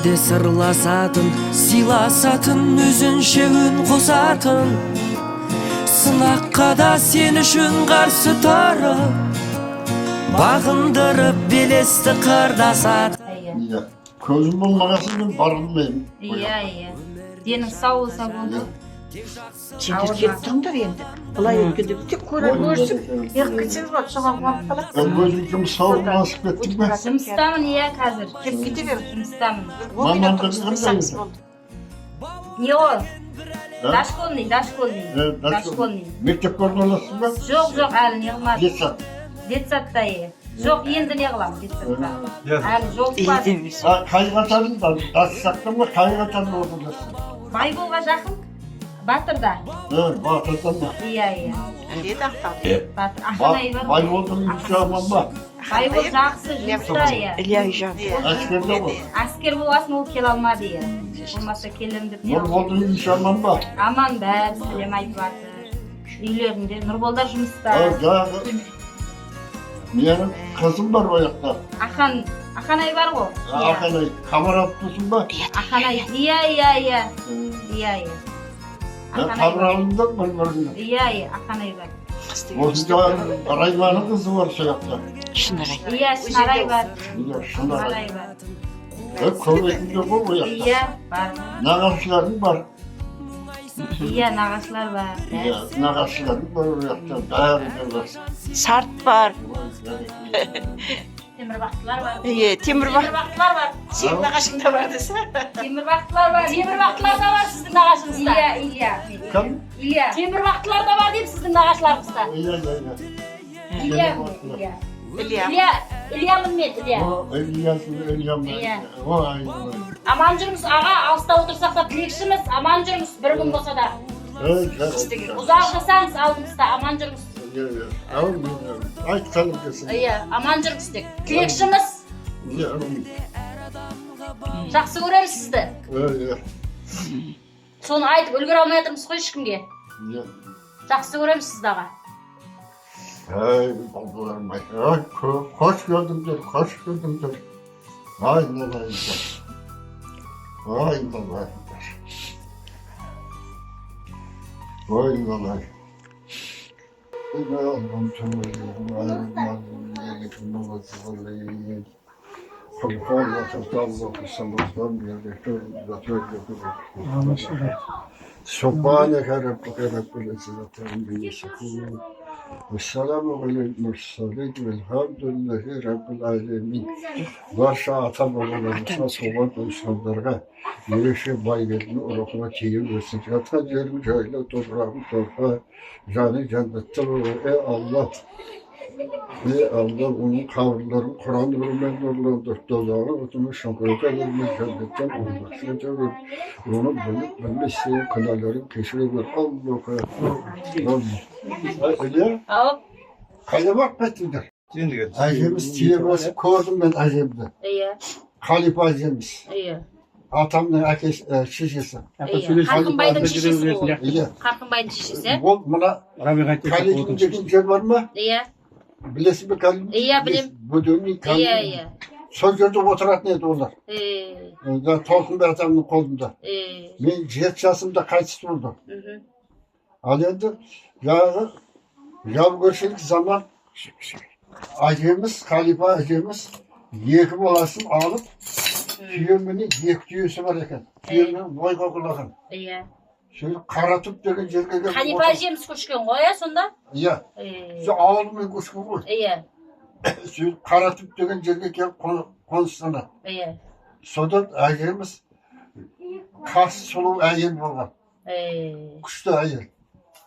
Өмірде сырласатын, сыйласатын, өзінше үн қосатын. Сынаққа да сен үшін қарсы тұрып, бағындырып белесті қырдасатын. Көзім болмағасын мен барылмаймын. Иә. Денің сау болса болды. Сендер келіп тұрыңдар енді. Бұлай өткенде тек көріп, еқ кетсеңіз бар, соған қуанып қалады. Ben gözüm sağ olmasıp ettim ben. Жұмыстамын, иә, қазір. Келіп кете бер. Жұмыстамын. Мамам да қандай? Не ол? Дашкольный. Мектеп көріп аласың ба? Жоқ, әлі не қылмады. Детсад. Детсадта, жоқ, енді не қылам, детсадта. Әлі жол бар. Қай қатарын да, тасы сақтан ба, қай қатарын оқыдасың? Байболға жақын, Батырда. Батырдан ба? Иә. Әлет ақтал. Батыр, Аханай бар. Байболдың үйші аман ба? Байбол жақсы, жұмыста, иә. Илья Үйжан. Әскерде ғой? Әскер болғасын ол келе алмады, иә. Болмаса келем деп не қылды. Нұрболдың үйші аман ба? Аман бәрі, сәлем айтып жатыр. Үйлерінде, Нұрболдар жұмыста. Жаңағы менің қызым бар ояқта. Аханай бар ғой? Аханай, қамарап тұрсың ба? Аханай, иә. Қамыралында бір-біріне. Иә, Аханай бар. Осында Райманың қызы бар сояқта. Шынарай. Иә, Шынарай бар. Шынарай бар. Көбейтінде бұл ояқта. Иә, бар. Нағашыларың бар. Иә, нағашылар бар. Нағашыларың бар ояқта. Бәрі бар. Сарт бар. Темірбақтылар бар. Темірбақтылар бар. Сенің нағашыңда бар десе. Темірбақтылар бар. Темірбақтылар да бар сіздің нағашыңызда. Илья. Кім? Илья. Темірбақтылар да бар деймін сіздің нағашыларыңызда. Ильямын мен, Илья. Ой. Аман жүрміз, аға, алыста отырсақ та тілекшіміз, аман жүрміз, бір күн болса да. Ұзақ жасаңыз алдыңызда, аман жүрміз. Айтқаным келсін. Аман жүрміз тек. Тілекшіміз. Жақсы көреміз сізді. Соны айтып үлгіре алмай жатырмыз ғой ешкімге. Жақсы көреміз сізді аға. Балаларым ай, қош көрдіңдер. Айналайындар. سبحانك ربك رب العزة عما يصفون والسلام على المرسلين والحمد لله رب العالمين. Barша ата-бабаларымызға соған туысқандарға ерекше байлығын ұрпағына тиіп өсіп жатқан жерін жайлы топырағын торға жаны жәннатта болар. Allah onun kavruların Kur'an nurымен nurlandır. Dozağın otunu şankırıka vermez cennetten uzaklaştırır. Onu bilmezse kınaların keşirebilir. Allah'a. Öyle. Kaynamak betlidir. Ajemiz tiye basıp kovdum ben ajemde. Halife ajemiz. Atamın şişesi. Қарқынбайдың шешесі ол. Қарқынбайдың шешесі. Ол мына Қалидің деген жер бар ма? Білесің бе Қалидің? Иә, білем. Бөдемей Қалидің. Сол жерде отыратын еді олар. Толқынбай атамның қолында. Мен 7 жасымда қайтыс болды. Ал енді жаңағы жаугершілік заман әжеміз, Қалипа әжеміз 2 баласын алып түйеменен 2 түйесі бар екен. Түйемен бойға құлаған. Şöyle Karatüp деген жерге келіп. Қалипа әжеміз көшкен ғой, сонда? Иә. Сол ауылмен көшкен ғой. Şöyle Karatüp деген жерге келіп қоныстана. Содан әжеміз қас сұлу әйел болған. Күшті әйел.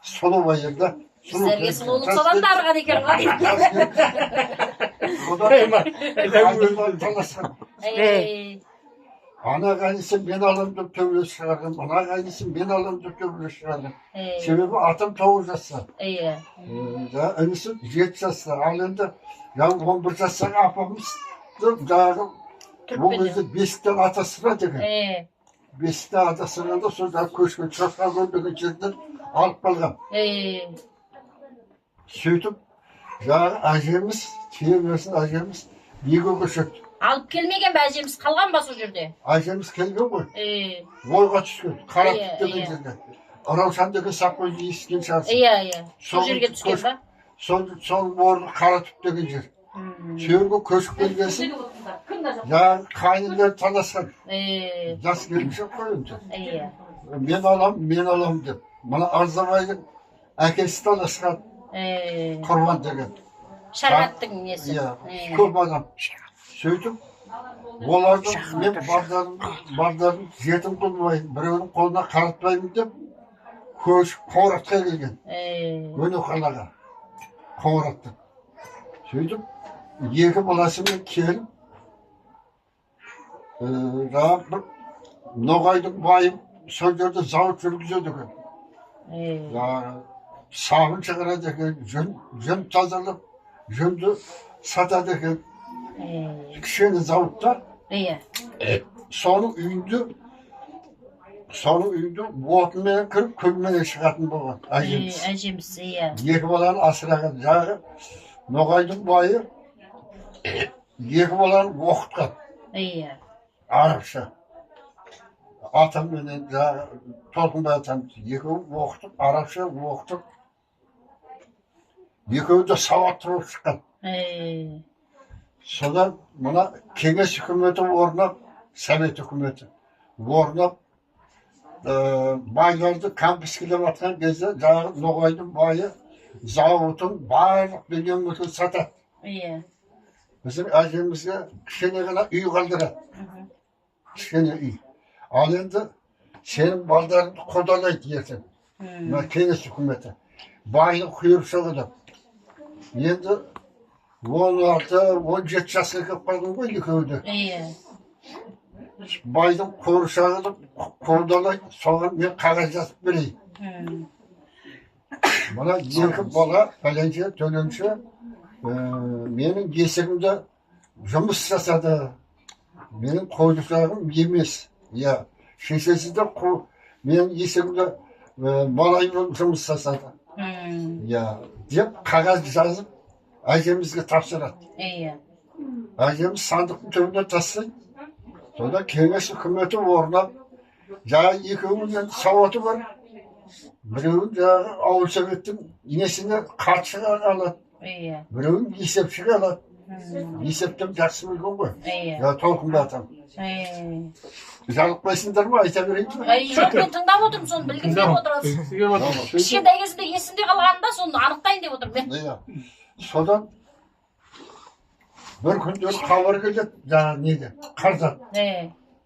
Сұлу әйел да. Сіздерге сұлулық содан дарыған екен ғой. Ana kaynısı ben alım деп төбелес шығардым, ана kaynısı ben alım деп төбелес шығардым. Себебі атым 9 жаста. Інісі 7 жаста. Ал енді 11 жастағы апамыз жаңағы бұл кезде бесіктен ата сырады екен. Бесіктен ата сырғанда сол көшкен Шоққа деген жерден алып қалған. Сөйтіп жаңағы әжеміз, түйе берсін әжеміз үйге көшеді. Алып келмеген бе әжеміз қалған ба сол жерде? Әжеміз келген ғой. Ойға түскен, қара түптеген жерде. Раушан деген сапқойды естіген шығарсың. Иә. Сол жерге түскен ба? Сол орны қара түптеген жер. Сөйерге көшіп келгенсің, жаңағы қайнылар таласқан. Жас келіншек қой енді. Мен алам деп. Мына Арзабайдың әкесі таласқан. Құрбан деген. Шараттың несі. Көп адам. Сөйтіп, олардың мен бардарын жетім қылмайын, біреудің қолына қаратпаймын деп, көшіп қоңыратқа келген. Өне қалаға. Қоңыраттың. Сөйтіп, екі баласымен келіп, бір Ноғайдың байым сол жерде зауыт жүргізеді екен. Сабын шығарады екен, жүн тазалап, жүнді сатады екен. Кішкене зауытта. Соның үйінде отынмен кіріп, күлмен шығатын болған әжеміз. Әжеміз, иә. Екі баланы асыраған жағы. Ноғайдың байы екі баланы оқытқан. Арабша. Атамменен жағы Толқынбай атамыз екеуін оқытып, арабша оқытып. Екеуі де сауатты болып шыққан. Содан мына кеңес үкіметі орнап, совет үкіметі орнап, байларды кампискілеп атқан кезде жағы Ноғайдың байы зауытын барлық дүниені сатады. Біздің әжемізге кішкене ғана үй қалдырады. Кішкене үй. Ал енді сенің балдарыңды қодалайды ертең. Кеңес үкіметі. Байдың құйыршығы. Енді 16-17 жасқа келіп қалдың ғой екеуі. Байдың құйыршығы қодалайды, соған мен қағаз жазып берейін. Мына екі бала, пәленше, төленше, менің есігімде жұмыс жасады. Менің қойдышағым емес. Шешесі де менің есігімде малаймен жұмыс жасады. Деп қағаз жазып, әжемізге тапсырады. Әжеміз сандықтың түбіне тастайды. Содан кеңес үкіметі орнап, жаңа екеуінің сауаты бар. Біреуін жаңағы ауыл советтің несіне хатшыға алады. Біреуін есепшіге алады. Есептен жақсы білген ғой. Толқынбай атам. Жалықпайсыңдар ма, айта берейін бе? Жоқ, мен тыңдап отырмын, соны білгім келіп отырасың. Кішкентай кезімде есімде қалғанында соны анықтайын деп отырмын. Содан бір күндер хабар келеді, жаңағы неге, қардан.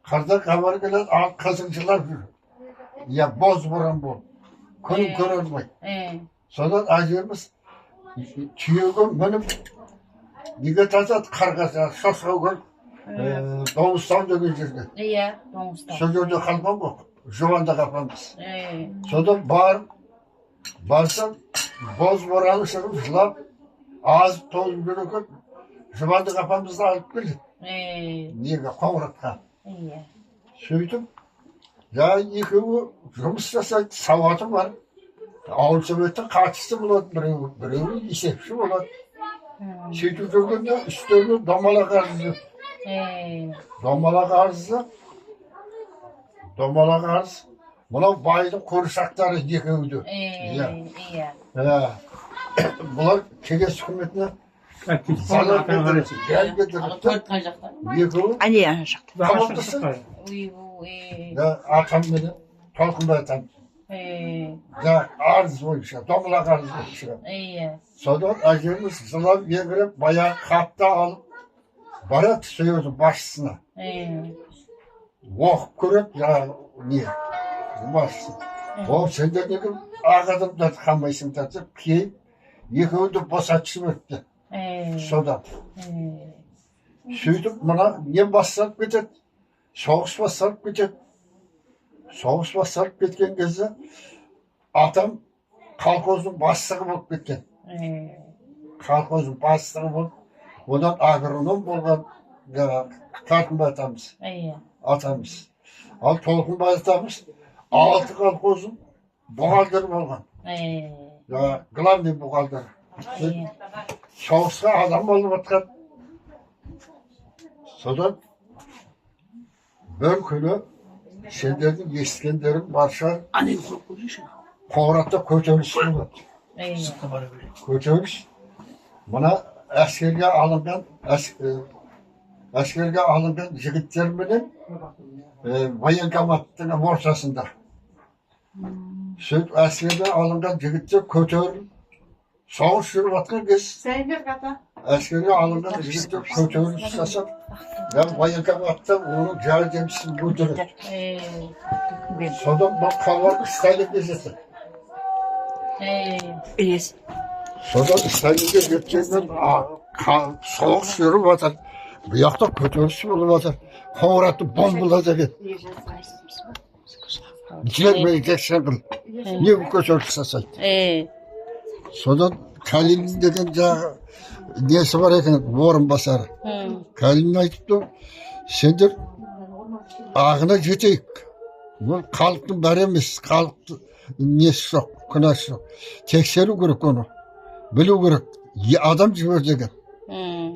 Қардан хабар келеді, қызың жылап жүр. Боз бұрын бол. Күнін көре алмайды. Содан әжеміз түйеге мініп, неге тазады қарға, шошқа көл, Доңызтау деген жерге. Доңызтау. Сол жерде қалған ғой, жуанда қапамыз. Содан барсам, боз бораны шығып, жылап, азып тозып жүрген, жуанды қапамызды алып келді. Неге, қоңыратқа. Сөйтіп, екеуі жұмыс жасайды, сауаты бар. Ауыл советтің хатшысы болады, біреуі есепші болады. Сөйтіп жүргенде үстеліне домалақ арызы. Домалақ арыз. Мынау байдың қоршақтары екеуі. Бұлар кеңес үкіметіне залал келтірді. Екеуі қамалдысы. Атамменен Толқынбай атам. Арыз бойынша, домалақ арыз бойынша. Содан әжеміз жылап еңіреп, баяғы хатты алып, барады сөйердің басшысына. Оқып көреді, жаңағы басшысы. Сендер неге ақ адамдарды қамайсыңдар деп, кейін екеуді босатшы бөтті. Содан. Сөйтіп, мұна не басталып кетеді? Соғыс басталып кетеді. Соғыс басталып кеткен кезде атам колхоздың бастығы болып кеткен. Колхоздың бастығы болып, одан агроном болған Толқынбай атамыз. Ал Толқынбай атамыз 6 колхоздың бухгалтері болған. Главный бухгалтер. Соғысқа адам болып жатқан. Sodan bir günü senlerin eskenlerin varsa Kovrat'ta kötülüsü var. Kötülüs buna askerge alıngan yigitler bilen voyenkomatın ortasında. Söz askerge alıngan yigitler kötülüs soğuş yürüvatkan kız. Sen bir kata. Askerge alıngan yigitler kötülüs sasın. Ben voyenkomattan onun jardimcisini öldürür. Sodan bak kalvar İsrail'e gezeti. Sodan İsrail'e geçtiğinden soğuk sürü vatar. Bu yakta kötülüsü olur vatar. Kovratı bombulacak. Gelmeyeceksen kıl. Niye bu kötülük sasaydı? Sodan Kalil'in dedince niyesi var eken Warren basarı. Kalil'in aytıptı. Sendir ağına jeteyik. Bu kalktın baremiz. Kalktı. Niyesi yok. Kınaşı yok. Tekseri gerek onu. Bilü gerek. Adam cibirdekin.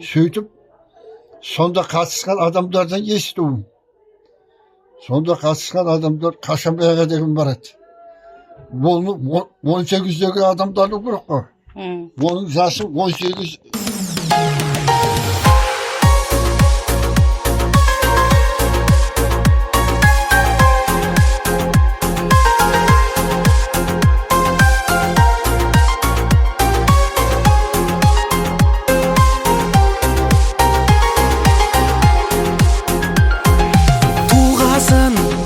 Söйтіп сонда қатысқан адамдардан естуім. Сонда қатысқан адамдар Қашанбайға деген барады. Оны 18-дегі адамдарды керек қой. Оның жасы 18.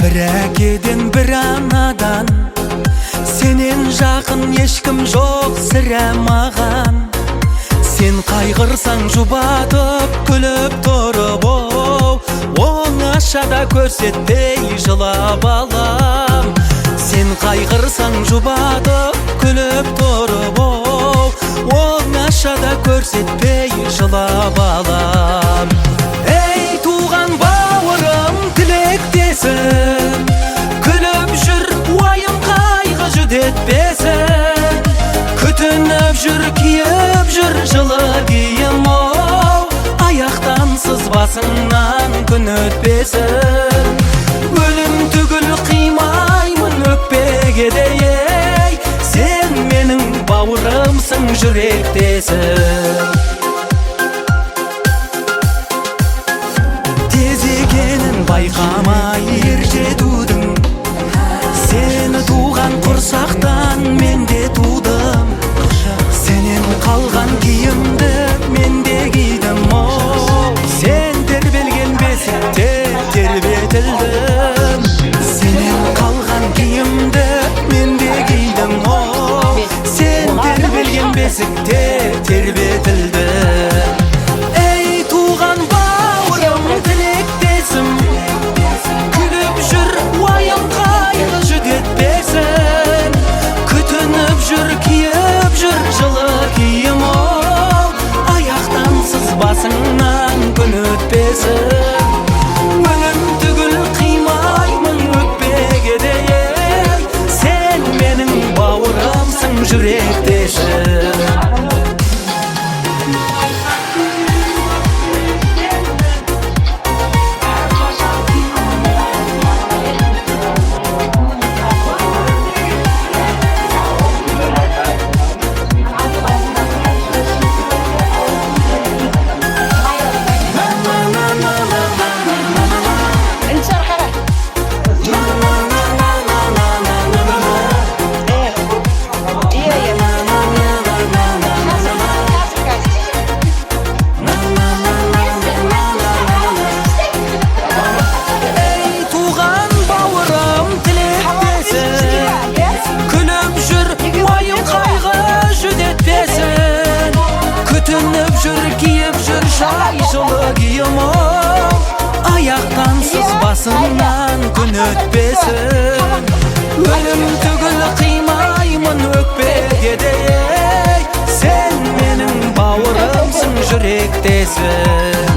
Bir әкеден бір анадан сенен жақын ешкім жоқ сірә маған. Сен қайғырсаң жұбатып күліп тұрып оңашада көрсетпей жылап алам. Сен қайғырсаң жұбатып күліп тұрып оңашада көрсетпей жылап алам. Ей туған бауырым тілектесің, күліп жүр уайым қайғы жүдетпесін. Күтініп жүр киіп жүр жылы киім аяқтан сызбасыңнан күн өтпесін. Өлім түгіл қимаймын өкпеге де ей, сен менің бауырымсың жүректесің. Байқамай ерте тудың, сені туған құрсақтан мен де тудым. Сенен қалған киімді мен де кидім. Сен тербелген бесікте тербетілдім. Сенен қалған киімді мен де кидім. Сен тербелген бесікте тербетілдім. Ей туған бауырым тілектесім, уайым қайғы жүдетпесін. Күтініп жүр киіп жүр жылы киім аяқтан сызбасыңнан күн өтпесін. Өлім түгіл қимаймын өкпеге де ей, сен менің бауырымсың жүректесің. Аяқтан сызбасыңнан күн өтпесін. Өлім түгіл қимаймын өкпеге де ей, сен менің бауырымсың жүректесің.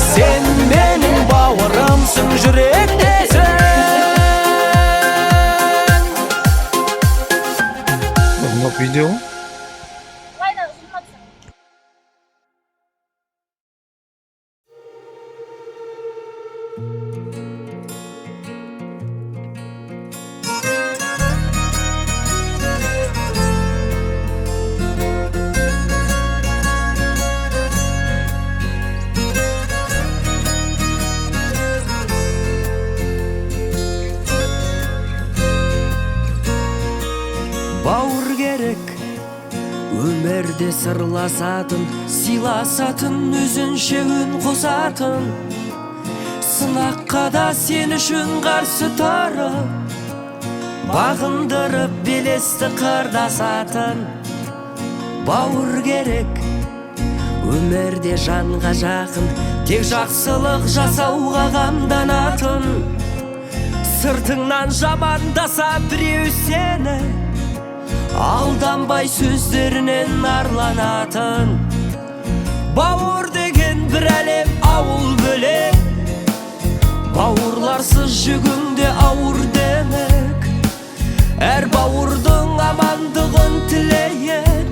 Сен менің бауырымсың жүректесің. Бұл видео бауыр керек. Өмірде сырласатын, сыйласатын, өзінше үн қосатын. Сынаққа да сен үшін қарсы тұрып, бағындырып белесті қырдасатын. Бауыр керек. Өмірде жанға жақын, тек жақсылық жасауға қамданатын. Сыртыңнан жамандаса біреу сені, алданбай сөздерінен арланатын. Бауыр деген бір әлем, ауыл бөлек. Бауырларсыз жүгіңде ауыр демек. Әр бауырдың амандығын тілейік.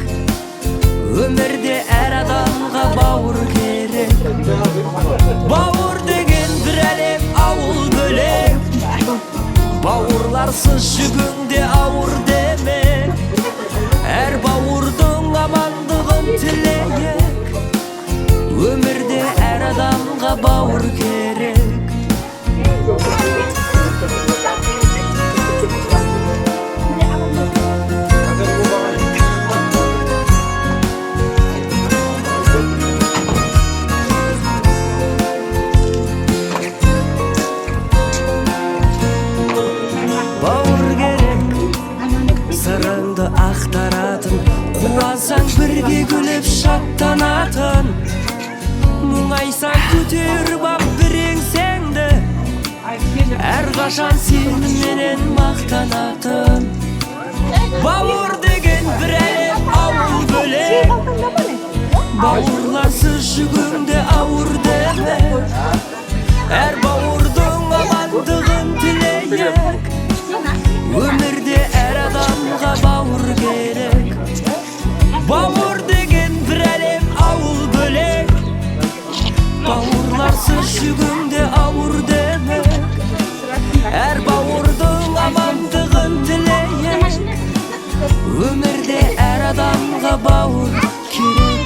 Өмірде әр адамға бауыр керек. Бауыр деген бір әлем, ауыл бөлек. Бауырларсыз жүгіңде ауыр демек. Әр бауырдың амандығын тілейік. Өмірде әр адамға бауыр керек. Сырыңды ақтаратын, қуансаң бірге күліп шаттанатын. Мұңайсаң көтеріп ап бір еңсеңді, әрқашан сеніменен мақтанатын. Бауыр деген бір әлем, ауыл бөлек. Бауырларсыз жүгіңде ауыр демек. Әр бауырдың амандығын тілейік. Өмірде әр адамға бауыр керек. Бауыр деген бір әлем, ауыл бөлек. Бауырларсыз жүгіңде ауыр демек. Әр бауырдың амандығын тілейік. Өмірде әр адамға бауыр керек.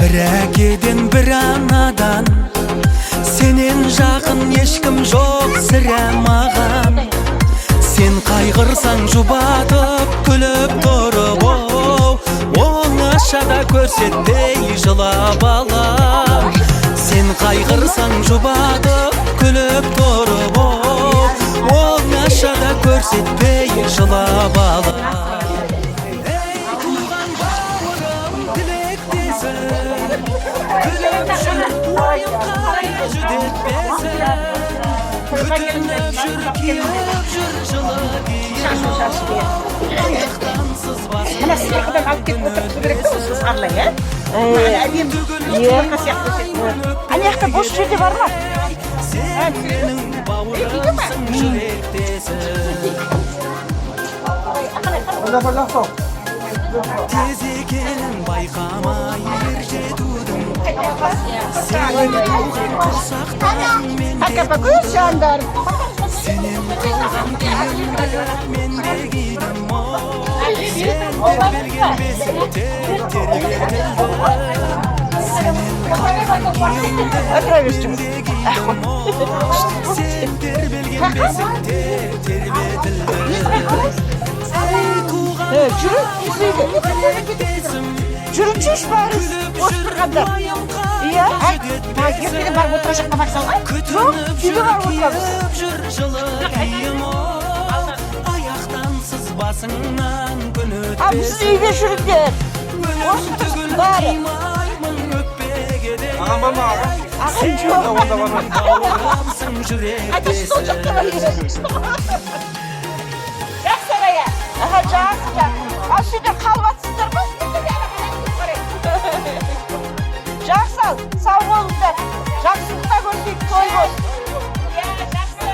Бір әкеден бір анадан, сенен жақын ешкім жоқ сірә маған. Сен қайғырсаң жұбатып күліп тұрып, оңашада көрсетпей жылап алам. Сен қайғырсаң жұбатып күліп тұрып, оңашада көрсетпей жылап алам. Күтініп жүр, киіп жүр жылы киім. Аяқтансыз басын Аяқта бос жерде бар ма? Сенің бауырымсың жүректесің. Тез екенін байқамай ержетудің. Сені туған құрсақтан мен де сенен қалған күйімді мен де кидім. Сен тербелген бесікте тербетілді. Сенен қалған күйімді мен де кидім. Сен тербелген бесікте тербетілді. Жүріншеш барыз, осы тұрғанда. Иә, ертеде барып отыра жаққа барсаң ғой? Жоқ, үйде барып отырамыз. Біз үйде жүріңдер. Осы тұрғын бәрі. Bağlamsın Hadi yürekte şu çocuk da var. Жақсы арaya. Aha жақсы. Al şurada kalvatsızlar mı? Жақсы ал. Sağ болыңдар. Жақсылықта көрсек той болсын. Иә, жақсы.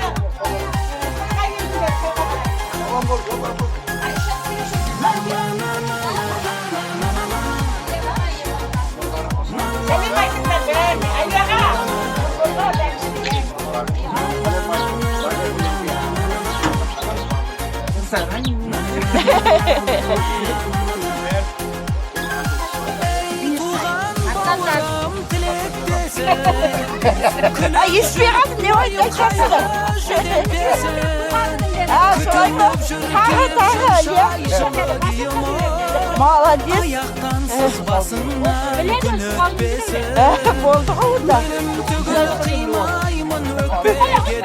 Қай келдіңдер? Сәлем айтыңдар, бәріне. Айдаға. Ay ispiyatı ne oydu açarsınlar? Ha şolay mı? Tağı ya. Молодец. Ayaktan sızmasınlar gönül besi Oldu orada. Kıymayımın öpmeye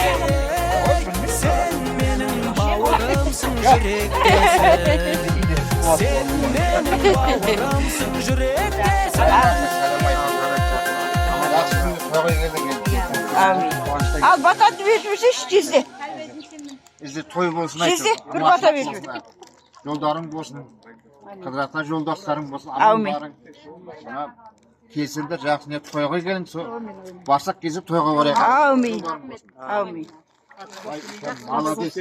Sen benim bağrımsın yürekte Sen benim bağrımsın yürekte Al batatı vermişsin çizdi. Bizde toy bolsun Çizdi bir bata vermiş. Yoldarың болсын. Қыдырата жолдастарың болсын. Amin. Sana kesildi жақсы не тойға келin. Барсақ кезіп тойға барайық. Amin. Amin. Молодец.